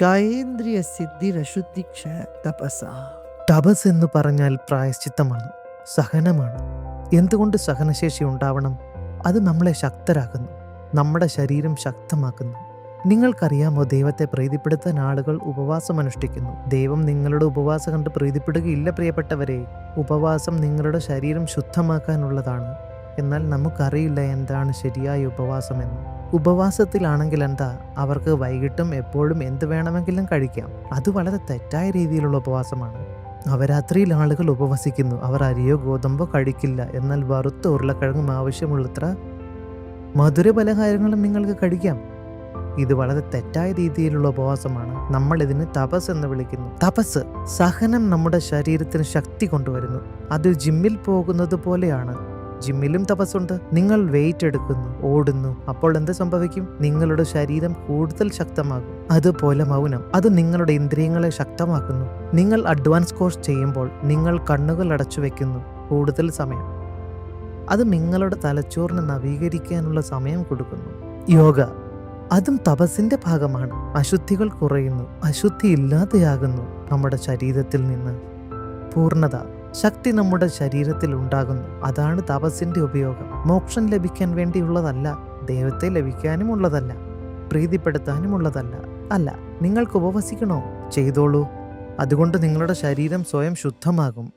കായേന്ദ്രിയ സിദ്ധിരശുദ്ധിക്ഷയ തപസ. തപസ് എന്ന് പറഞ്ഞാൽ പ്രായശ്ചിത്തമാണ്, സഹനമാണ്. എന്തുകൊണ്ട് സഹനശേഷി ഉണ്ടാവണം? അത് നമ്മളെ ശക്തരാക്കുന്നു, നമ്മുടെ ശരീരം ശക്തമാക്കുന്നു. നിങ്ങൾക്കറിയാമോ, ദൈവത്തെ പ്രീതിപ്പെടുത്താൻ ആളുകൾ ഉപവാസം അനുഷ്ഠിക്കുന്നു. ദൈവം നിങ്ങളുടെ ഉപവാസം കണ്ട് പ്രീതിപ്പെടുകയില്ല പ്രിയപ്പെട്ടവരെ. ഉപവാസം നിങ്ങളുടെ ശരീരം ശുദ്ധമാക്കാനുള്ളതാണ്. എന്നാൽ നമുക്കറിയില്ല എന്താണ് ശരിയായ ഉപവാസമെന്ന്. ഉപവാസത്തിലാണെങ്കിൽ എന്താ, അവർക്ക് വൈകിട്ടും എപ്പോഴും എന്ത് വേണമെങ്കിലും കഴിക്കാം. അത് വളരെ തെറ്റായ രീതിയിലുള്ള ഉപവാസമാണ്. നവരാത്രിയിൽ ആളുകൾ ഉപവസിക്കുന്നു. അവർ അരിയോ ഗോതമ്പോ കഴിക്കില്ല. എന്നാൽ വറുത്ത ഉരുളക്കിഴങ്ങും ആവശ്യമുള്ളത്ര മധുര പലഹാരങ്ങളും നിങ്ങൾക്ക് കഴിക്കാം. ഇത് വളരെ തെറ്റായ രീതിയിലുള്ള ഉപവാസമാണ്. നമ്മൾ ഇതിന് തപസ് എന്ന് വിളിക്കുന്നു. തപസ്, സഹനം നമ്മുടെ ശരീരത്തിന് ശക്തി കൊണ്ടുവരുന്നു. അത് ജിമ്മിൽ പോകുന്നത് പോലെയാണ്. ജിമ്മിലും തപസ്സുണ്ട്. നിങ്ങൾ വെയിറ്റ് എടുക്കുന്നു, ഓടുന്നു. അപ്പോൾ എന്ത് സംഭവിക്കും? നിങ്ങളുടെ ശരീരം കൂടുതൽ ശക്തമാകും. അതുപോലെ മൗനം, അത് നിങ്ങളുടെ ഇന്ദ്രിയങ്ങളെ ശക്തമാക്കുന്നു. നിങ്ങൾ അഡ്വാൻസ് കോഴ്സ് ചെയ്യുമ്പോൾ നിങ്ങൾ കണ്ണുകൾ അടച്ചു വെക്കുന്നു കൂടുതൽ സമയം. അത് നിങ്ങളുടെ തലച്ചോറിനെ നവീകരിക്കാനുള്ള സമയം കൊടുക്കുന്നു. യോഗ, അതും തപസ്സിന്റെ ഭാഗമാണ്. അശുദ്ധികൾ കുറയുന്നു, അശുദ്ധി ഇല്ലാതെയാകുന്നു. നമ്മുടെ ശരീരത്തിൽ നിന്ന് പൂർണ്ണത, ശക്തി നമ്മുടെ ശരീരത്തിൽ ഉണ്ടാകുന്നു. അതാണ് തപസ്സിന്റെ ഉപയോഗം. മോക്ഷം ലഭിക്കാൻ വേണ്ടിയുള്ളതല്ല, ദൈവത്തെ ലഭിക്കാനും ഉള്ളതല്ല, പ്രീതിപ്പെടുത്താനും ഉള്ളതല്ല. അല്ല, നിങ്ങൾക്ക് ഉപവസിക്കണോ? ചെയ്തോളൂ. അതുകൊണ്ട് നിങ്ങളുടെ ശരീരം സ്വയം ശുദ്ധമാകും.